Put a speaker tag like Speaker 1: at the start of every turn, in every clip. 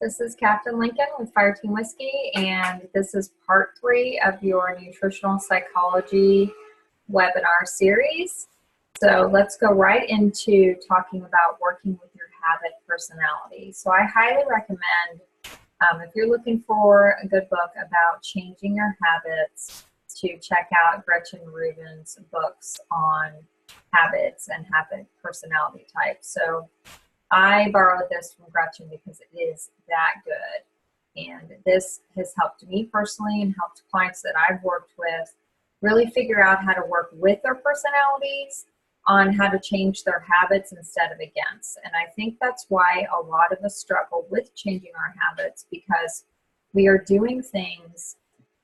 Speaker 1: This is Captain Lincoln with Fire Team Whiskey, and this is part 3 of your nutritional psychology webinar series. So let's go right into talking about working with your habit personality. So I highly recommend, if you're looking for a good book about changing your habits, to check out Gretchen Rubin's books on habits and habit personality types. So I borrowed this from Gretchen because it is that good. And this has helped me personally and helped clients that I've worked with really figure out how to work with their personalities on how to change their habits instead of against. And I think that's why a lot of us struggle with changing our habits, because we are doing things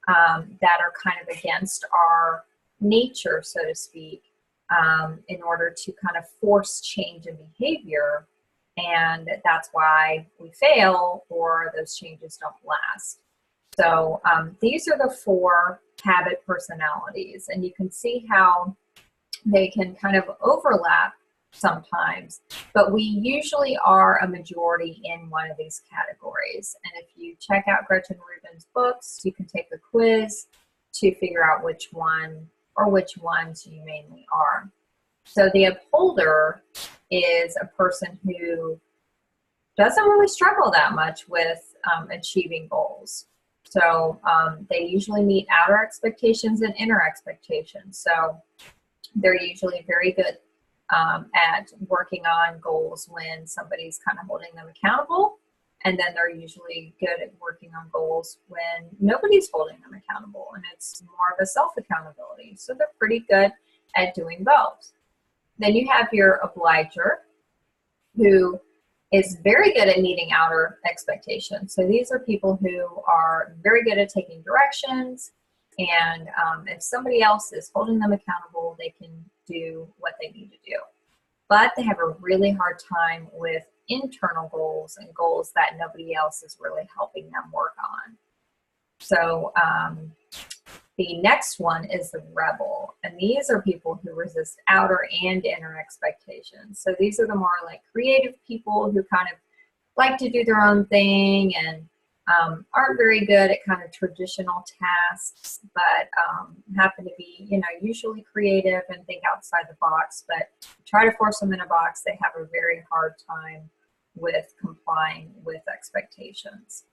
Speaker 1: that are kind of against our nature, so to speak, in order to kind of force change in behavior. And that's why we fail, or those changes don't last. So these are the 4 habit personalities, and you can see how they can kind of overlap sometimes, but we usually are a majority in one of these categories. And if you check out Gretchen Rubin's books, you can take a quiz to figure out which one or which ones you mainly are. So the upholder is a person who doesn't really struggle that much with achieving goals. So they usually meet outer expectations and inner expectations. So they're usually very good at working on goals when somebody's kind of holding them accountable. And then they're usually good at working on goals when nobody's holding them accountable, and it's more of a self-accountability. So they're pretty good at doing both. Then you have your obliger, who is very good at meeting outer expectations. So these are people who are very good at taking directions, and if somebody else is holding them accountable, they can do what they need to do. But they have a really hard time with internal goals and goals that nobody else is really helping them work on. So the next one is the rebel, and these are people who resist outer and inner expectations. So these are the more like creative people who kind of like to do their own thing and aren't very good at kind of traditional tasks, but happen to be, usually creative and think outside the box. But try to force them in a box, they have a very hard time with complying with expectations.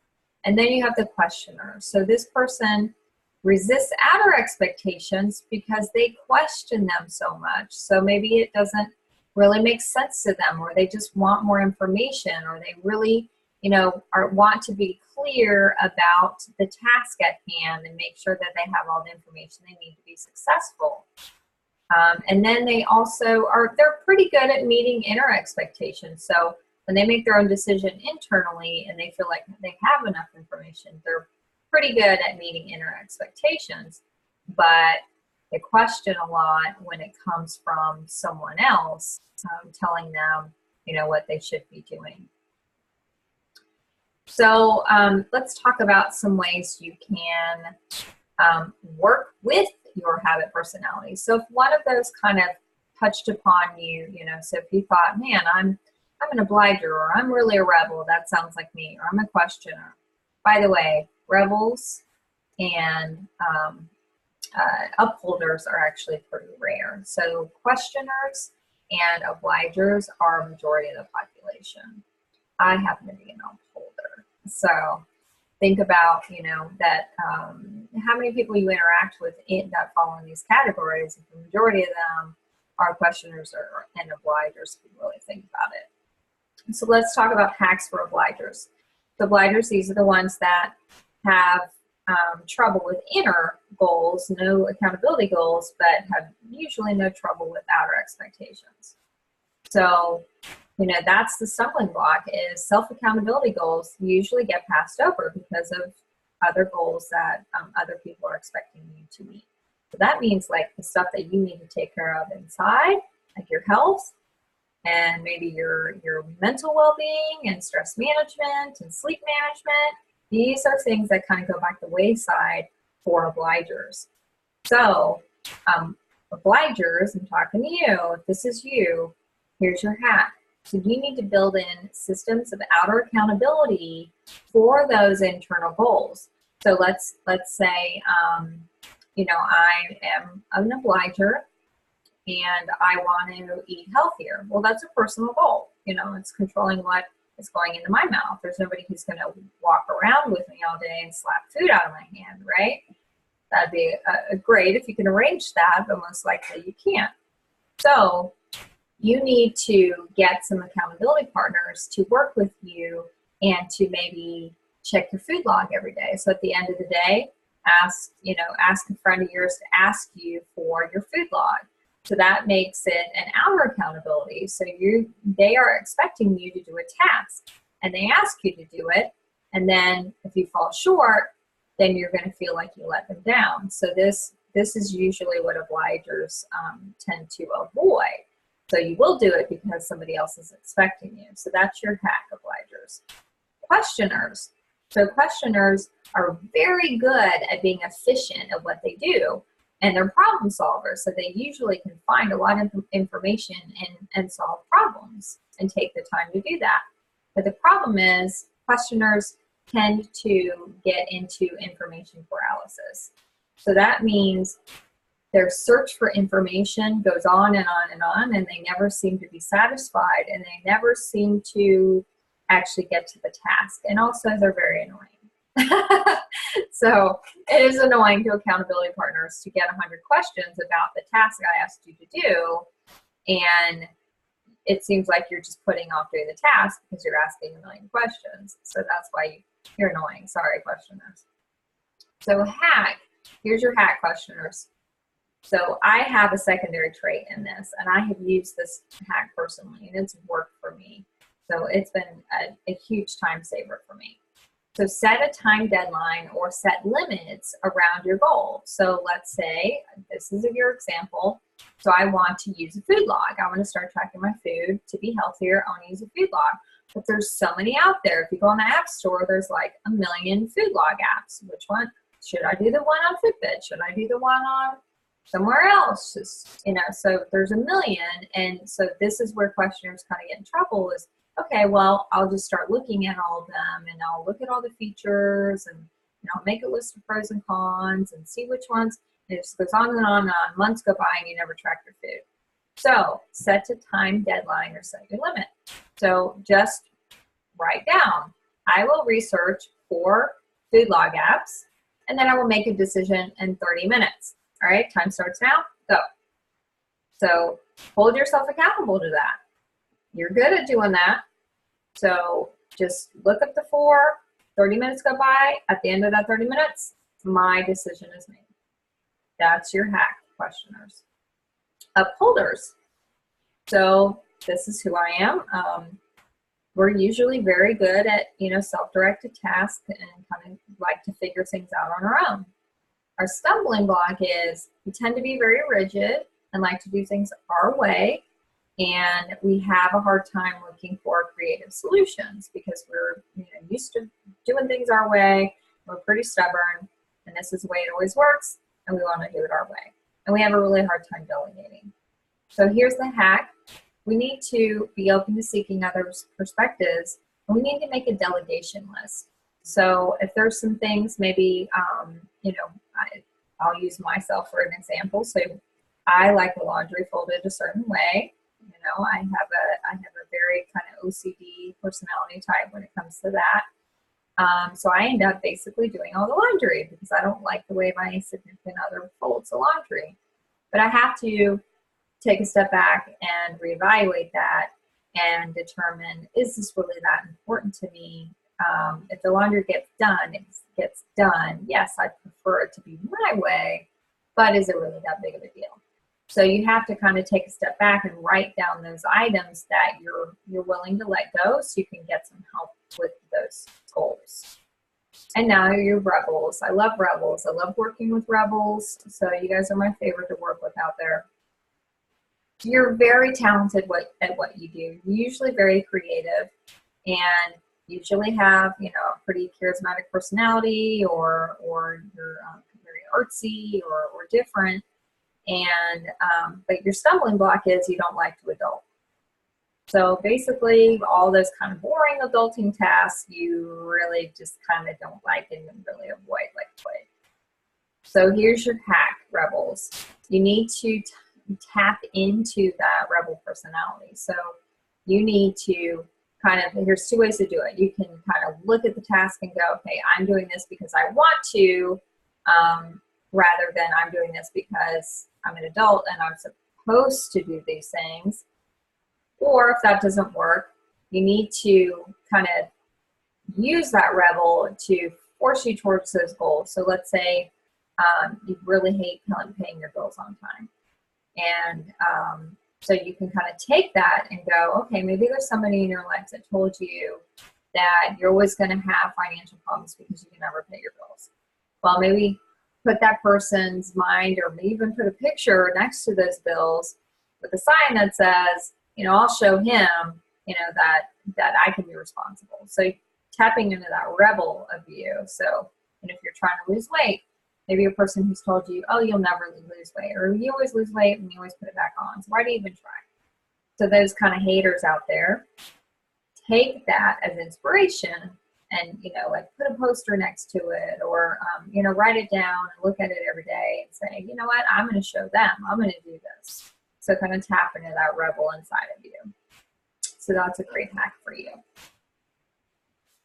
Speaker 1: And then you have the questioner. So this person resists outer expectations because they question them so much. So maybe it doesn't really make sense to them, or they just want more information, or they really, want to be clear about the task at hand and make sure that they have all the information they need to be successful. And then they also they're pretty good at meeting inner expectations. So when they make their own decision internally and they feel like they have enough information, they're pretty good at meeting inner expectations, but they question a lot when it comes from someone else telling them, what they should be doing. So let's talk about some ways you can work with your habit personality. So if one of those kind of touched upon you, so if you thought, man, I'm an obliger, or I'm really a rebel, that sounds like me, or I'm a questioner. By the way, rebels and upholders are actually pretty rare. So questioners and obligers are a majority of the population. I happen to be an upholder. So think about, that how many people you interact with that fall in these categories. If the majority of them are questioners and obligers, if you really think about it. So let's talk about hacks for obligers. The obligers, these are the ones that have trouble with inner goals, no accountability goals, but have usually no trouble with outer expectations. So, that's the stumbling block, is self-accountability goals usually get passed over because of other goals that other people are expecting you to meet. So that means like the stuff that you need to take care of inside, like your health, and maybe your mental well-being and stress management and sleep management. These are things that kind of go back the wayside for obligers. So obligers, I'm talking to you. If this is you, here's your hack. So you need to build in systems of outer accountability for those internal goals. So let's say, you know, I am an obliger and I want to eat healthier. Well, that's a personal goal. You know, it's controlling what is going into my mouth. There's nobody who's going to walk around with me all day and slap food out of my hand, right? That'd be great if you can arrange that, but most likely you can't. So you need to get some accountability partners to work with you and to maybe check your food log every day. So at the end of the day, ask a friend of yours to ask you for your food log. So that makes it an outer accountability. So they are expecting you to do a task and they ask you to do it. And then if you fall short, then you're going to feel like you let them down. So this is usually what obligers tend to avoid. So you will do it because somebody else is expecting you. So that's your hack, obligers. Questioners. So questioners are very good at being efficient at what they do, and they're problem solvers. So they usually can find a lot of information and solve problems and take the time to do that. But the problem is questioners tend to get into information paralysis. So that means their search for information goes on and on and on, and they never seem to be satisfied, and they never seem to actually get to the task. And also, they're very annoying. So it is annoying to accountability partners to get 100 questions about the task I asked you to do, and it seems like you're just putting off doing the task because you're asking a million questions. So that's why you're annoying. Sorry, questioners. So hack. Here's your hack, questioners. So I have a secondary trait in this, and I have used this hack personally, and it's worked for me. So it's been a huge time saver for me. So set a time deadline or set limits around your goal. So let's say, this is your example. So I want to use a food log. I want to start tracking my food to be healthier. I want to use a food log. But there's so many out there. If you go on the app store, there's like a million food log apps. Which one? Should I do the one on Fitbit? Should I do the one on somewhere else? Just, so there's a million. And so this is where questioners kind of get in trouble is, okay, well, I'll just start looking at all of them, and I'll look at all the features, and I'll make a list of pros and cons and see which ones. And it just goes on and on and on. Months go by and you never track your food. So set a time deadline or set your limit. So just write down, I will research 4 food log apps, and then I will make a decision in 30 minutes. All right, time starts now, go. So hold yourself accountable to that. You're good at doing that. So just look up the 4, 30 minutes go by. At the end of that 30 minutes, my decision is made. That's your hack, questioners. Upholders. So this is who I am. We're usually very good at, self-directed tasks and kind of like to figure things out on our own. Our stumbling block is we tend to be very rigid and like to do things our way. And we have a hard time looking for creative solutions because we're used to doing things our way. We're pretty stubborn, and this is the way it always works, and we want to do it our way. And we have a really hard time delegating. So here's the hack. We need to be open to seeking others' perspectives, and we need to make a delegation list. So if there's some things, maybe, I'll use myself for an example. So I like the laundry folded a certain way. I have a very kind of OCD personality type when it comes to that. So I end up basically doing all the laundry because I don't like the way my significant other folds the laundry. But I have to take a step back and reevaluate that and determine, is this really that important to me? If the laundry gets done, it gets done. Yes, I prefer it to be my way, but is it really that big of a deal? So you have to kind of take a step back and write down those items that you're willing to let go so you can get some help with those goals. And now you're rebels. I love rebels. I love working with rebels. So you guys are my favorite to work with out there. You're very talented at what you do. You're usually very creative and usually have, a pretty charismatic personality or you're very artsy or different. And but your stumbling block is you don't like to adult. So basically, all those kind of boring adulting tasks you really just kind of don't like and really avoid like play. So here's your hack, rebels. You need to tap into that rebel personality. So you need to kind of, here's two ways to do it. You can kind of look at the task and go, okay, I'm doing this because I want to, rather than I'm doing this because I'm an adult and I'm supposed to do these things. Or if that doesn't work, you need to kind of use that rebel to force you towards those goals. So let's say you really hate paying your bills on time. And so you can kind of take that and go, okay, maybe there's somebody in your life that told you that you're always going to have financial problems because you can never pay your bills. Well, maybe put that person's mind, or maybe even put a picture next to those bills with a sign that says, you know, I'll show him, you know, that I can be responsible. So tapping into that rebel of you. So, and if you're trying to lose weight, maybe a person who's told you, oh, you'll never lose weight, or you always lose weight and you always put it back on. So why do you even try? So those kind of haters out there, take that as inspiration and, you know, like put a poster next to it, or, you know, write it down and look at it every day and say, you know what, I'm going to show them, I'm going to do this. So kind of tap into that rebel inside of you. So that's a great hack for you.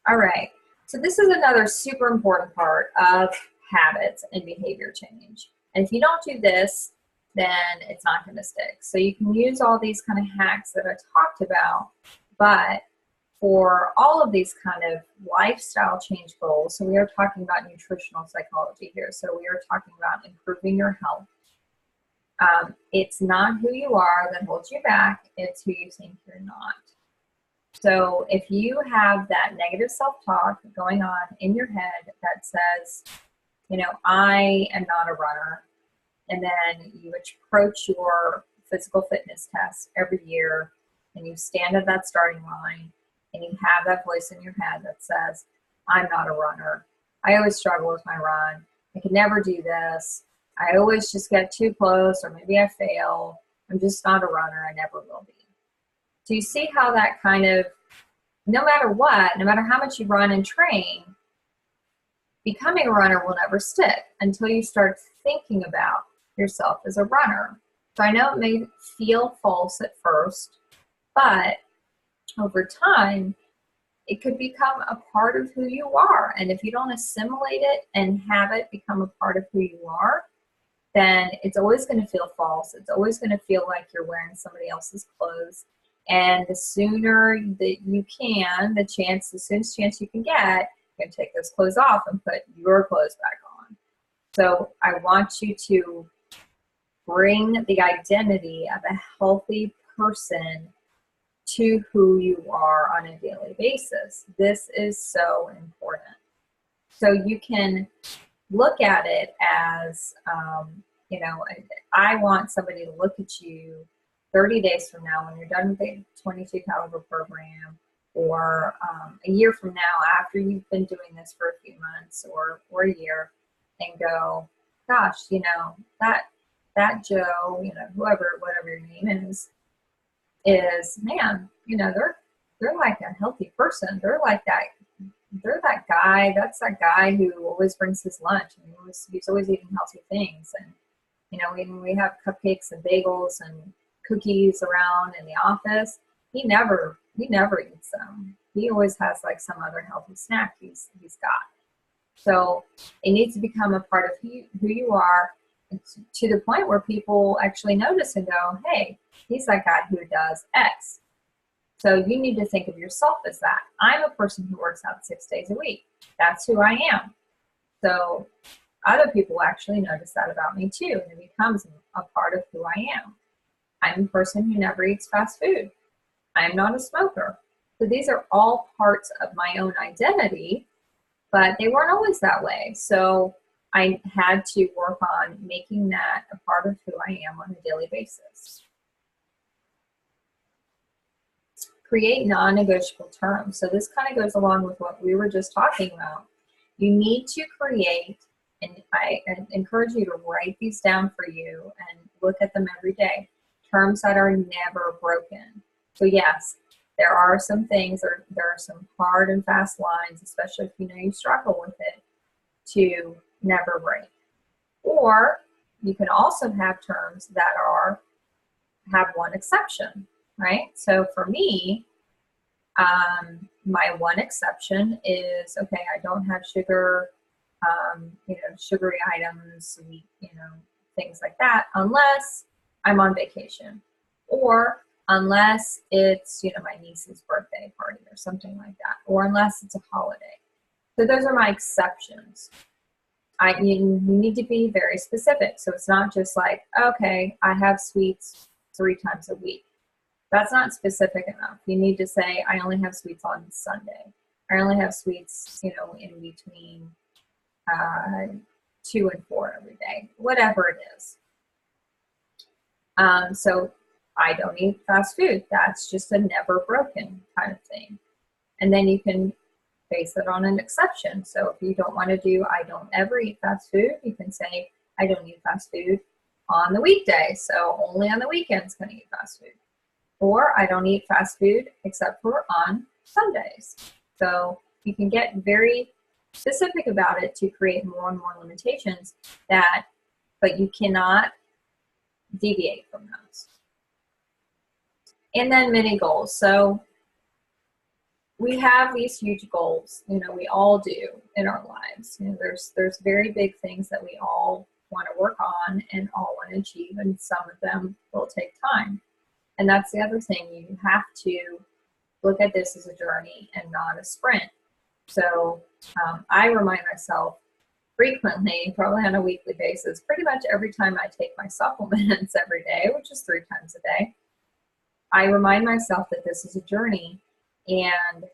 Speaker 1: All right. So this is another super important part of habits and behavior change. And if you don't do this, then it's not going to stick. So you can use all these kind of hacks that I talked about, but for all of these kind of lifestyle change goals, so we are talking about nutritional psychology here. So we are talking about improving your health. It's not who you are that holds you back, it's who you think you're not. So if you have that negative self-talk going on in your head that says, you know, I am not a runner, and then you approach your physical fitness test every year and you stand at that starting line and you have that voice in your head that says, I'm not a runner, I always struggle with my run, I can never do this, I always just get too close, or maybe I fail, I'm just not a runner, I never will be. So you see how that kind of, no matter what, no matter how much you run and train, becoming a runner will never stick until you start thinking about yourself as a runner. So I know it may feel false at first, but over time, it could become a part of who you are. And if you don't assimilate it and have it become a part of who you are, then it's always going to feel false. It's always going to feel like you're wearing somebody else's clothes. And the sooner that you can, the soonest chance you can get, you can take those clothes off and put your clothes back on. So I want you to bring the identity of a healthy person to who you are on a daily basis. This is so important. So you can look at it as, you know, I want somebody to look at you 30 days from now when you're done with the 22 caliber program, or a year from now after you've been doing this for a few months or a year, and go, gosh, you know, that Joe, you know, whatever your name is man, you know, they're like a healthy person. They're that guy. That's that guy who always brings his lunch, and he's always eating healthy things. And you know, when we have cupcakes and bagels and cookies around in the office, he never eats them. He always has like some other healthy snack he's got. So it needs to become a part of who you are, to the point where people actually notice and go, hey, he's that guy who does X. So you need to think of yourself as that. I'm a person who works out 6 days a week. That's who I am. So other people actually notice that about me too, and it becomes a part of who I am. I'm a person who never eats fast food. I'm not a smoker. So these are all parts of my own identity, but they weren't always that way. So I had to work on making that a part of who I am on a daily basis. Create non-negotiable terms. So this kind of goes along with what we were just talking about. You need to create, and I encourage you to write these down for you and look at them every day, terms that are never broken. So yes, there are some things, or there are some hard and fast lines, especially if you know you struggle with it, to never break. Or you can also have terms that have one exception, right? So for me, my one exception is, okay, I don't have sugar, sugary items, sweet, things like that, unless I'm on vacation, or unless it's, my niece's birthday party or something like that, or unless it's a holiday. So those are my exceptions. You need to be very specific. So it's not just like, okay, I have sweets 3 times a week. That's not specific enough. You need to say, I only have sweets on Sunday. I only have sweets, in between 2 and 4 every day, whatever it is. So I don't eat fast food. That's just a never broken kind of thing. And then you can base it on an exception. So if you don't want to do, I don't ever eat fast food, you can say, I don't eat fast food on the weekday. So only on the weekends can I eat fast food. Or I don't eat fast food except for on Sundays. So you can get very specific about it to create more and more limitations but you cannot deviate from those. And then mini goals. So we have these huge goals, we all do in our lives. There's very big things that we all want to work on and all want to achieve, and some of them will take time. And that's the other thing. You have to look at this as a journey and not a sprint. So I remind myself frequently, probably on a weekly basis, pretty much every time I take my supplements every day, which is 3 times a day, I remind myself that this is a journey, and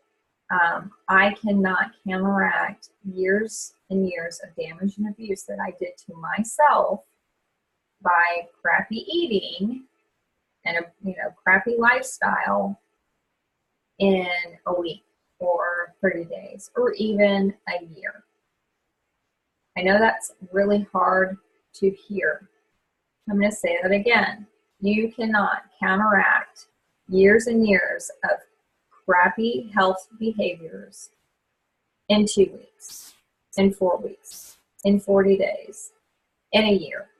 Speaker 1: I cannot counteract years and years of damage and abuse that I did to myself by crappy eating and a crappy lifestyle in a week or 30 days or even a year. I know that's really hard to hear. I'm going to say that again. You cannot counteract years and years of crappy health behaviors in 2 weeks, in 4 weeks, in 40 days, in a year.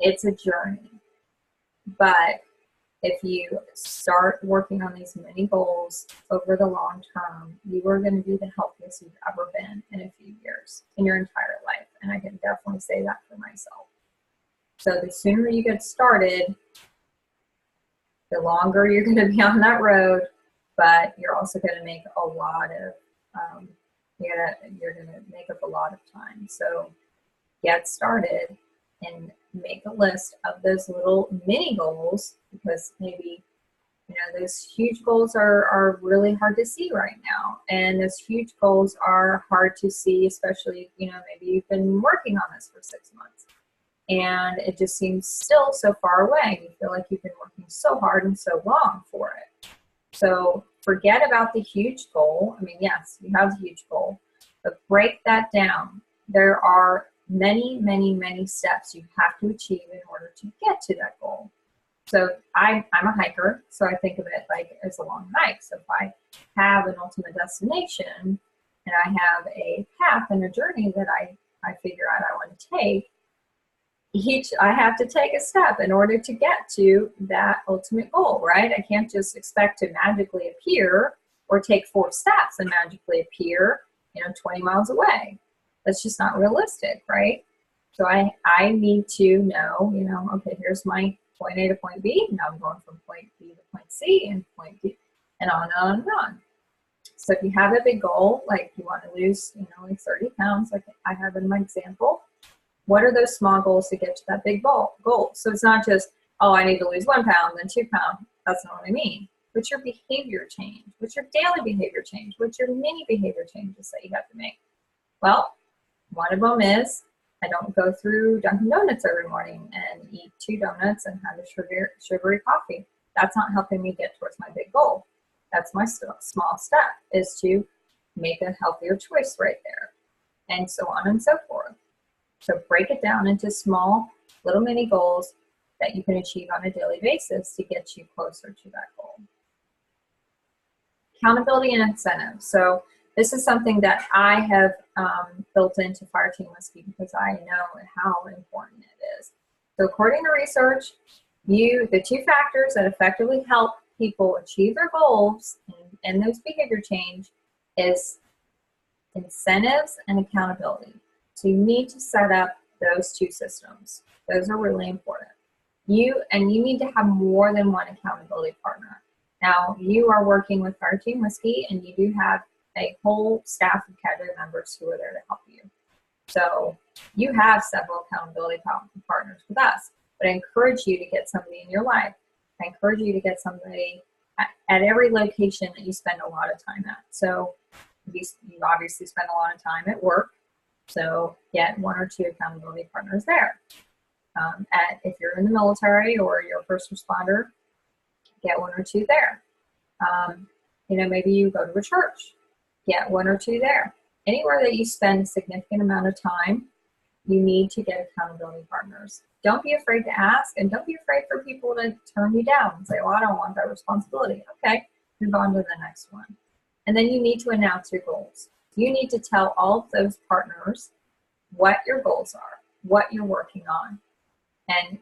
Speaker 1: It's a journey. But if you start working on these mini goals over the long term, you are going to be the healthiest you've ever been in a few years, in your entire life. And I can definitely say that for myself. So the sooner you get started, the longer you're going to be on that road, but you're also going to make a lot of, you're going to make up a lot of time. So get started and make a list of those little mini goals, because maybe, those huge goals are really hard to see right now. And those huge goals are hard to see, especially, maybe you've been working on this for 6 months and it just seems still so far away. You feel like you've been working so hard and so long for it. So forget about the huge goal. I mean, yes, you have the huge goal, but break that down. There are many, many, many steps you have to achieve in order to get to that goal. So I'm a hiker, so I think of it like as a long hike. So if I have an ultimate destination and I have a path and a journey that I figure out I want to take, I have to take a step in order to get to that ultimate goal, right? I can't just expect to magically appear or take 4 steps and magically appear, 20 miles away. That's just not realistic, right? So I need to know, okay, here's my point A to point B. Now I'm going from point B to point C and point D, and on and on and on. So if you have a big goal, like you want to lose, like 30 pounds, like I have in my example, what are those small goals to get to that big goal? So it's not just, oh, I need to lose 1 pound, then 2 pounds. That's not what I mean. What's your behavior change? What's your daily behavior change? What's your mini behavior changes that you have to make? Well, one of them is I don't go through Dunkin' Donuts every morning and eat 2 donuts and have a sugary coffee. That's not helping me get towards my big goal. That's my small step, is to make a healthier choice right there, and so on and so forth. So break it down into small little mini goals that you can achieve on a daily basis to get you closer to that goal. Accountability and incentive. So this is something that I have built into Fire Team Whiskey because I know how important it is. So according to research, the two factors that effectively help people achieve their goals and those behavior change is incentives and accountability. So you need to set up those two systems. Those are really important. You need to have more than one accountability partner. Now, you are working with Fire Team Whiskey, and you do have a whole staff of cadre members who are there to help you. So you have several accountability partners with us, but I encourage you to get somebody in your life. I encourage you to get somebody at every location that you spend a lot of time at. So you obviously spend a lot of time at work, so get one or two accountability partners there. If you're in the military or you're a first responder, get one or two there. Maybe you go to a church, get one or two there. Anywhere that you spend a significant amount of time, you need to get accountability partners. Don't be afraid to ask, and don't be afraid for people to turn you down and say, well, I don't want that responsibility. Okay, move on to the next one. And then you need to announce your goals. You need to tell all of those partners what your goals are, what you're working on. And,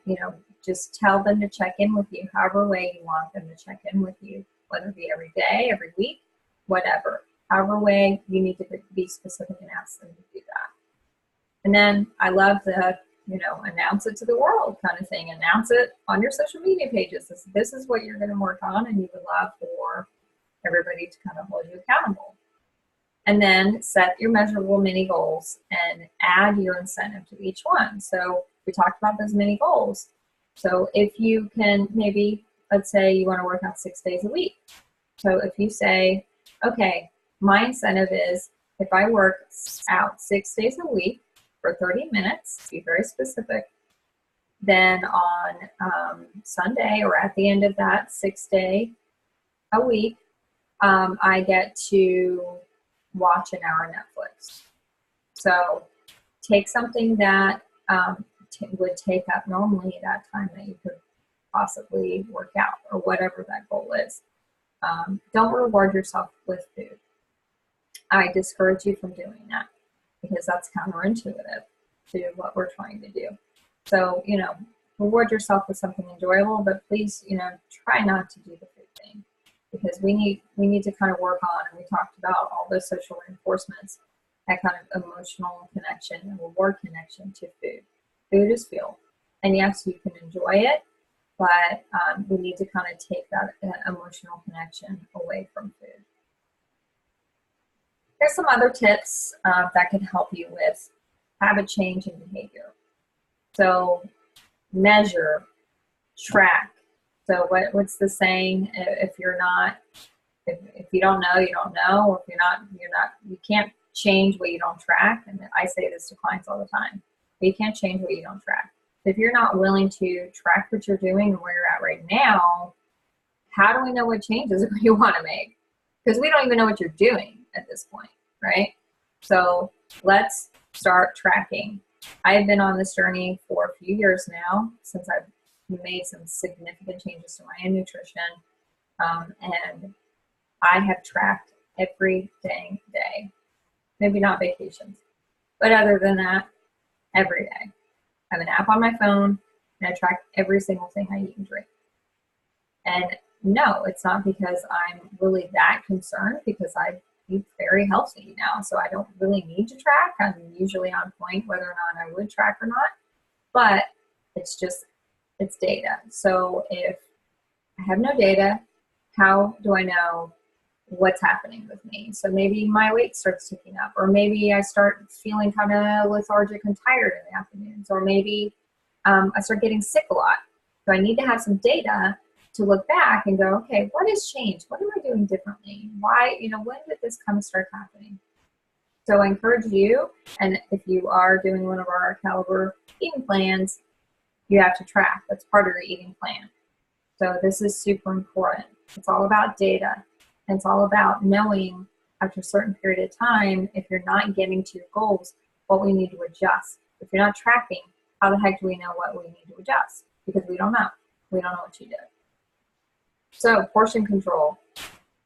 Speaker 1: just tell them to check in with you however way you want them to check in with you, whether it be every day, every week, whatever. However way you need to be specific and ask them to do that. And then I love the, announce it to the world kind of thing. Announce it on your social media pages. This is what you're going to work on, and you would love for everybody to kind of hold you accountable. And then set your measurable mini goals and add your incentive to each one. So we talked about those mini goals. So if you can maybe, let's say you want to work out 6 days a week. So if you say, okay, my incentive is if I work out 6 days a week for 30 minutes, be very specific, then on Sunday or at the end of that 6 day a week, I get to watch an hour of Netflix. So take something that would take up normally that time that you could possibly work out or whatever that goal is. Don't reward yourself with food. I discourage you from doing that because that's counterintuitive to what we're trying to do. So, reward yourself with something enjoyable, but please, try not to do the food thing because we need to kind of work on, and we talked about all those social reinforcements, that kind of emotional connection and reward connection to food. Food is fuel. And yes, you can enjoy it, but we need to kind of take that emotional connection away from food. There's some other tips that can help you with habit change and behavior. So measure, track. So what's the saying? If you don't know, you don't know. Or if you can't change what you don't track. And I say this to clients all the time. You can't change what you don't track. If you're not willing to track what you're doing and where you're at right now, how do we know what changes you want to make? Because we don't even know what you're doing at this point, right? So let's start tracking. I've been on this journey for a few years now since I've made some significant changes to my own nutrition. And I have tracked every dang day. Maybe not vacations, but other than that, every day. I have an app on my phone, and I track every single thing I eat and drink. And no, it's not because I'm really that concerned, because I eat very healthy now, so I don't really need to track. I'm usually on point whether or not I would track or not, but it's data. So if I have no data, how do I know what's happening with me? So maybe my weight starts ticking up, or maybe I start feeling kind of lethargic and tired in the afternoons, or maybe I start getting sick a lot. So I need to have some data to look back and go, okay, what has changed? What am I doing differently? Why, when did this kind of start happening? So I encourage you, and if you are doing one of our caliber eating plans, you have to track. That's part of your eating plan. So this is super important. It's all about data. It's all about knowing after a certain period of time, if you're not getting to your goals, what we need to adjust. If you're not tracking, how the heck do we know what we need to adjust? Because we don't know. We don't know what you did. So portion control.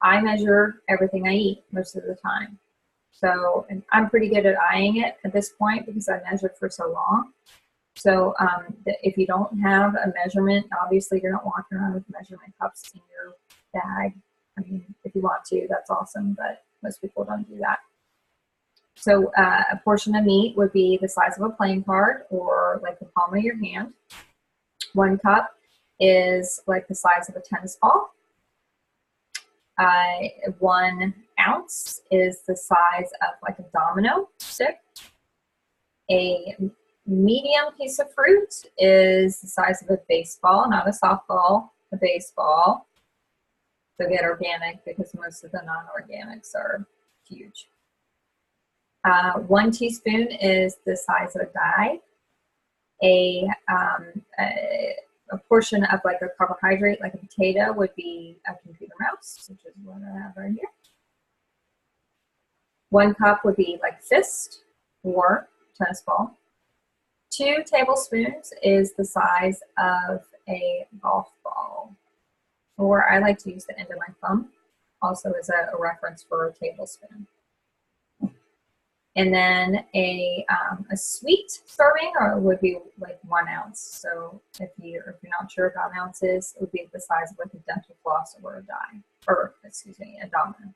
Speaker 1: I measure everything I eat most of the time. So, and I'm pretty good at eyeing it at this point because I measured for so long. So if you don't have a measurement, obviously you're not walking around with measurement cups in your bag. I mean, if you want to, that's awesome, but most people don't do that. So a portion of meat would be the size of a playing card or like the palm of your hand. 1 cup is like the size of a tennis ball. 1 ounce is the size of like a domino stick. A medium piece of fruit is the size of a baseball, not a softball, a baseball. So get organic because most of the non-organics are huge. 1 teaspoon is the size of a die. A portion of like a carbohydrate, like a potato, would be a computer mouse, which is what I have right here. 1 cup would be like fist or tennis ball. 2 tablespoons is the size of a golf ball, or I like to use the end of my thumb, also as a reference for a tablespoon. And then a sweet serving would be like 1 ounce. So if you're not sure about ounces, it would be the size of like a dental floss or a die, or excuse me, a domino.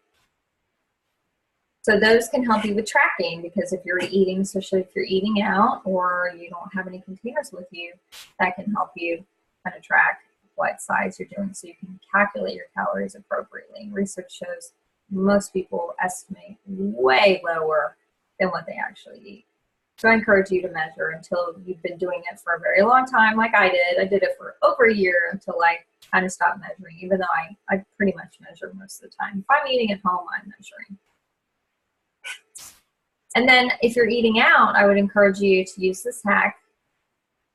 Speaker 1: So those can help you with tracking, because if you're eating, especially if you're eating out or you don't have any containers with you, that can help you kind of track what size you're doing so you can calculate your calories appropriately. Research shows most people estimate way lower than what they actually eat. So I encourage you to measure until you've been doing it for a very long time, like I did. I did it for over a year until I kind of stopped measuring, even though I pretty much measure most of the time. If I'm eating at home, I'm measuring. And then if you're eating out, I would encourage you to use this hack.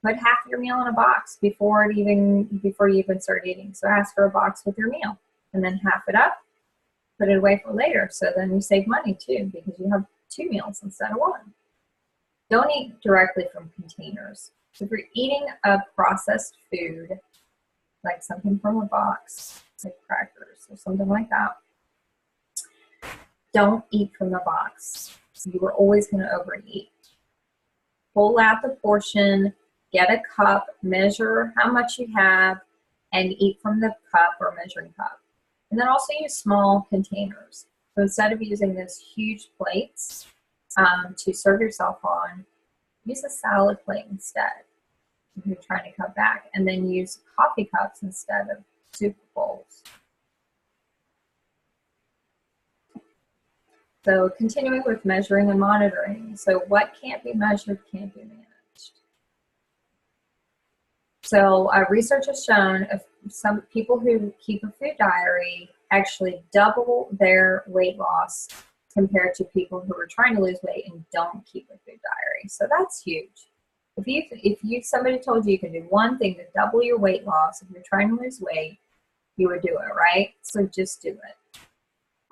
Speaker 1: Put half your meal in a box before you even start eating. So ask for a box with your meal, and then half it up, put it away for later. So then you save money too, because you have 2 meals instead of 1. Don't eat directly from containers. So if you're eating a processed food, like something from a box, like crackers or something like that, don't eat from the box. You are always going to overeat. Pull out the portion, get a cup, measure how much you have, and eat from the cup or measuring cup. And then also use small containers. So instead of using those huge plates to serve yourself on, use a salad plate instead if you're trying to cut back. And then use coffee cups instead of soup bowls. So continuing with measuring and monitoring. So what can't be measured can't be managed. So research has shown some people who keep a food diary actually double their weight loss compared to people who are trying to lose weight and don't keep a food diary. So that's huge. If somebody told you can do one thing to double your weight loss if you're trying to lose weight, you would do it, right? So just do it.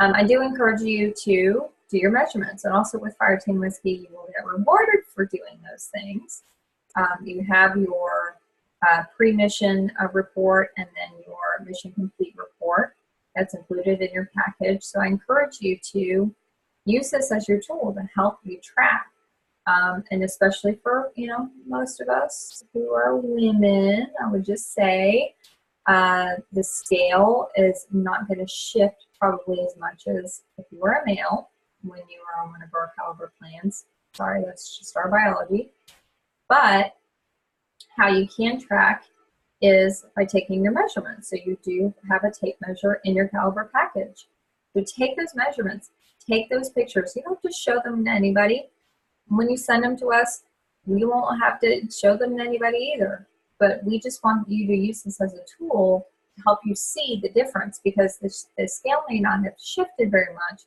Speaker 1: I do encourage you to do your measurements, and also with Fire Team Whiskey, you will get rewarded for doing those things. You have your pre-mission report and then your mission complete report that's included in your package. So I encourage you to use this as your tool to help you track. And especially for, most of us who are women, I would just say the scale is not going to shift probably as much as if you were a male when you were on one of our caliber plans. Sorry, that's just our biology. But how you can track is by taking your measurements. So you do have a tape measure in your caliber package. So take those measurements, take those pictures. You don't just show them to anybody. When you send them to us, we won't have to show them to anybody either. But we just want you to use this as a tool to help you see the difference, because the scale may not have shifted very much.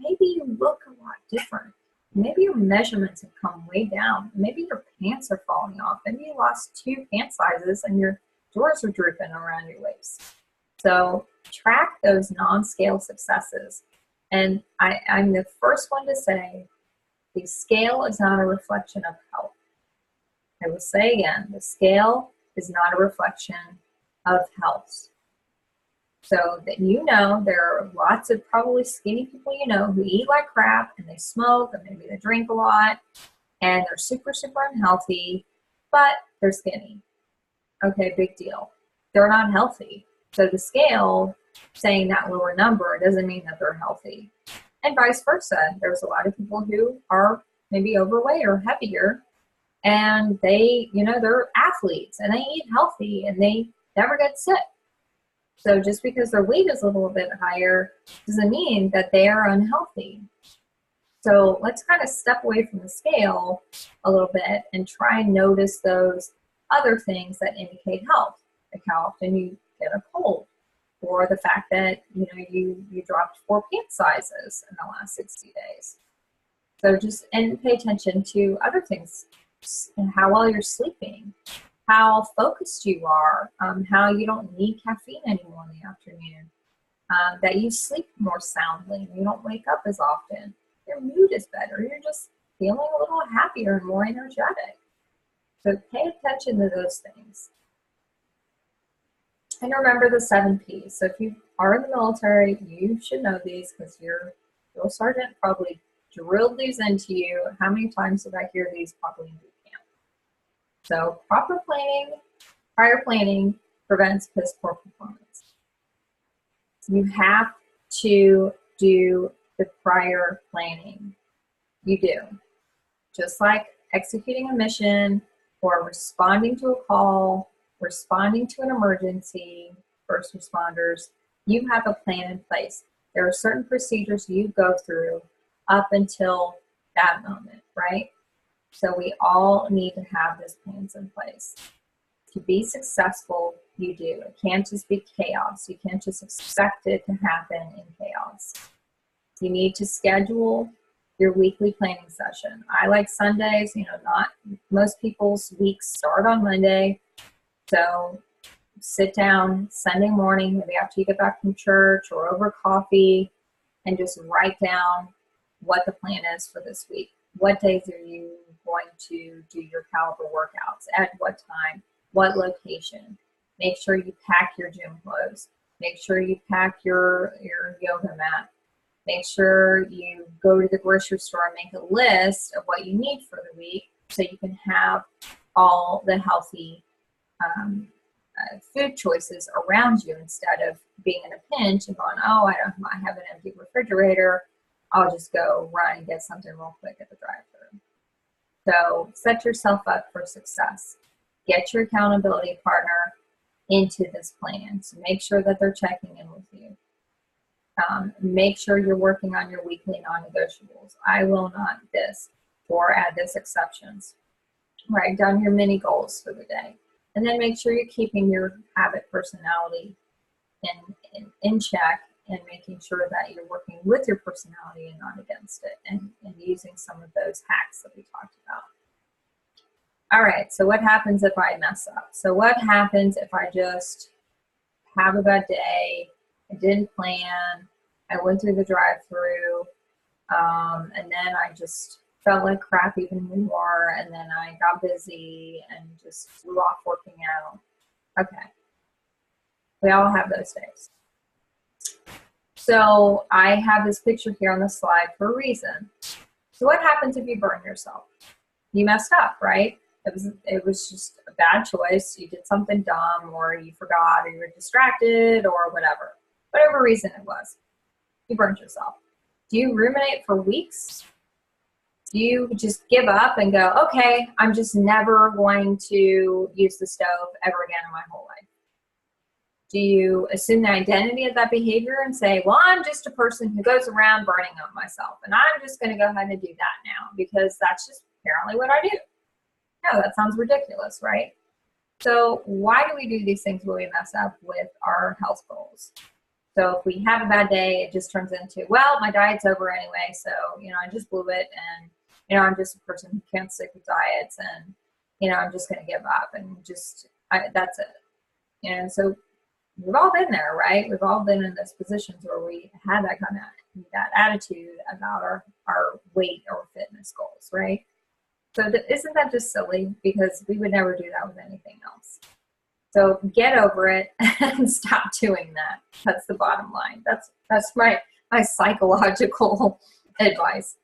Speaker 1: Maybe you look a lot different. Maybe your measurements have come way down. Maybe your pants are falling off. Maybe you lost 2 pant sizes and your drawers are drooping around your waist. So track those non-scale successes. And I'm the first one to say the scale is not a reflection of health. I will say again, the scale is not a reflection of health. So that you know there are lots of probably skinny people you know who eat like crap and they smoke and maybe they drink a lot and they're super, super unhealthy, but they're skinny. Okay, big deal. They're not healthy. So the scale saying that lower number doesn't mean that they're healthy. And vice versa. There's a lot of people who are maybe overweight or heavier and they, they're athletes and they eat healthy and they never get sick. So just because their weight is a little bit higher doesn't mean that they are unhealthy. So let's kind of step away from the scale a little bit and try and notice those other things that indicate health, like how often you get a cold, or the fact that you dropped 4 pant sizes in the last 60 days. So and pay attention to other things, and how well you're sleeping, how focused you are, how you don't need caffeine anymore in the afternoon, that you sleep more soundly, you don't wake up as often, your mood is better, you're just feeling a little happier and more energetic. So pay attention to those things. And remember the 7 P's. So if you are in the military, you should know these because your drill sergeant probably drilled these into you. How many times did I hear these probably in boot camp? So proper planning, prior planning prevents piss poor performance. You have to do the prior planning. You do. Just like executing a mission or responding to a call, responding to an emergency, first responders, you have a plan in place. There are certain procedures you go through up until that moment, right? So we all need to have those plans in place. To be successful, you do. It can't just be chaos. You can't just expect it to happen in chaos. You need to schedule your weekly planning session. I like Sundays, not most people's weeks start on Monday. So sit down Sunday morning, maybe after you get back from church or over coffee, and just write down what the plan is for this week. What days are you going to do your caliber workouts? At what time? What location? Make sure you pack your gym clothes. Make sure you pack your yoga mat. Make sure you go to the grocery store and make a list of what you need for the week so you can have all the healthy food choices around you instead of being in a pinch and going, oh, I have an empty refrigerator. I'll just go run and get something real quick at the drive-thru. So set yourself up for success. Get your accountability partner into this plan. So make sure that they're checking in with you. Make sure you're working on your weekly non-negotiables. I will not this, or add this exceptions. Write down your mini goals for the day. And then make sure you're keeping your habit personality in check and making sure that you're working with your personality and not against it, and using some of those hacks that we talked about. All right, so what happens if I mess up? So what happens if I just have a bad day, I didn't plan, I went through the drive-through, and then I just felt like crap even more, and then I got busy and just flew off working out? Okay, we all have those days. So I have this picture here on the slide for a reason. So what happens if you burn yourself? You messed up, right? It was just a bad choice. You did something dumb, or you forgot, or you were distracted, or whatever reason it was. You burned yourself. Do you ruminate for weeks? Do you just give up and go, okay, I'm just never going to use the stove ever again in my whole life? Do you assume the identity of that behavior and say, well, I'm just a person who goes around burning up myself, and I'm just going to go ahead and do that now because that's just apparently what I do? No, that sounds ridiculous, right? So why do we do these things when we mess up with our health goals? So if we have a bad day, it just turns into, well, my diet's over anyway, so, I just blew it, and, I'm just a person who can't stick with diets, and, I'm just going to give up, and that's it. So we've all been there, right? We've all been in those positions where we had that kind of that attitude about our weight or fitness goals, right? So isn't that just silly? Because we would never do that with anything else. So get over it and stop doing that. That's the bottom line. That's my psychological advice,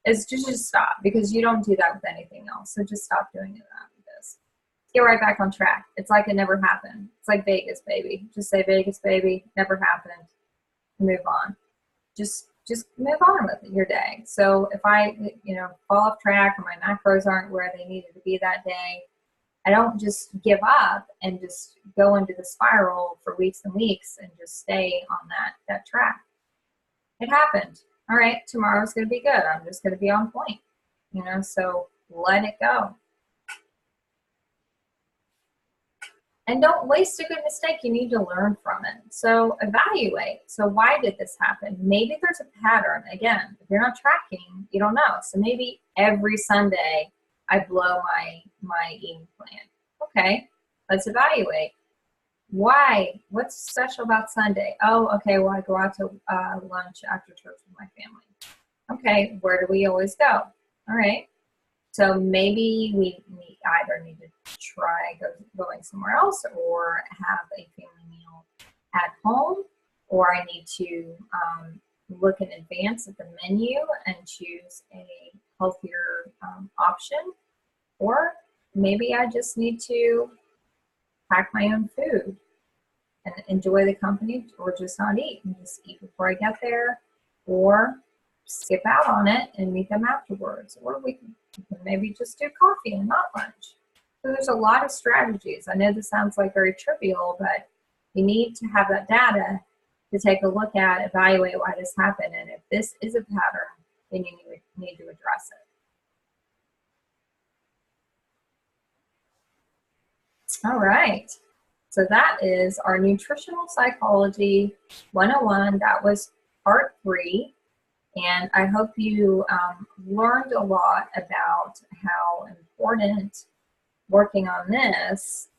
Speaker 1: is to just stop, because you don't do that with anything else. So just stop doing that with this. Get right back on track. It's like it never happened. It's like Vegas, baby. Just say Vegas, baby, never happened. Move on. Just move on with your day. So if I, fall off track or my macros aren't where they needed to be that day, I don't just give up and just go into the spiral for weeks and weeks and just stay on that track. It happened. All right, tomorrow's going to be good. I'm just going to be on point, so let it go. And don't waste a good mistake. You need to learn from it. So evaluate. So why did this happen? Maybe there's a pattern. Again, if you're not tracking, you don't know. So maybe every Sunday I blow my eating plan. Okay, let's evaluate. Why? What's special about Sunday? Oh, okay, well, I go out to lunch after church with my family. Okay, where do we always go? All right. So maybe we either need to try going somewhere else, or have a family meal at home, or I need to look in advance at the menu and choose a healthier option, or maybe I just need to pack my own food and enjoy the company, or just not eat and just eat before I get there, or skip out on it and meet them afterwards, or we can maybe just do coffee and not lunch. So there's a lot of strategies. I know this sounds like very trivial, but you need to have that data to take a look at, evaluate why this happened, and if this is a pattern, then you need to address it. All right. So that is our Nutritional Psychology 101. That was part 3. And I hope you learned a lot about how important working on this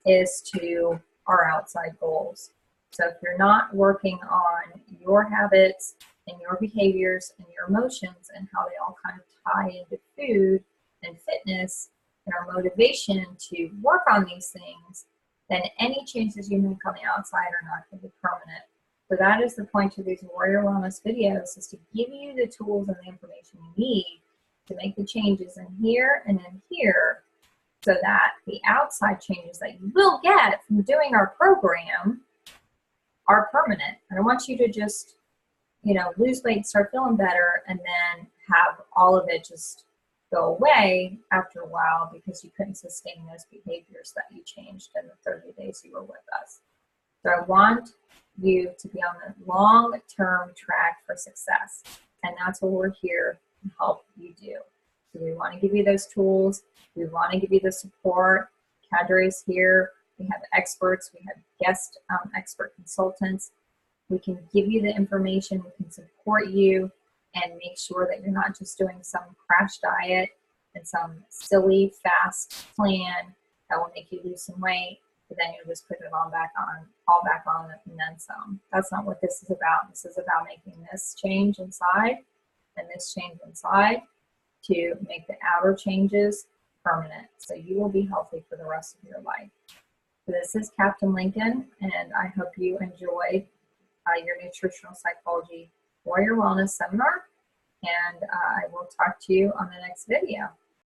Speaker 1: is to our outside goals. So if you're not working on your habits and your behaviors and your emotions and how they all kind of tie into food and fitness and our motivation to work on these things, then any changes you make on the outside are not going to be permanent. So that is the point of these Warrior Wellness videos, is to give you the tools and the information you need to make the changes in here and in here, so that the outside changes that you will get from doing our program are permanent. I don't want you to just, lose weight, start feeling better, and then have all of it just go away after a while because you couldn't sustain those behaviors that you changed in the 30 days you were with us. So I want you to be on the long-term track for success, and that's what we're here to help you do. So we want to give you those tools. We want to give you the support. Cadre is here. We have experts. We have guest expert consultants. We can give you the information. We can support you and make sure that you're not just doing some crash diet and some silly fast plan that will make you lose some weight, but then you'll just put it all back on and then some. That's not what this is about. This is about making this change inside and this change inside to make the outer changes permanent, so you will be healthy for the rest of your life. So this is Captain Lincoln, and I hope you enjoyed your Nutritional Psychology Warrior Wellness Seminar, and I will talk to you on the next video.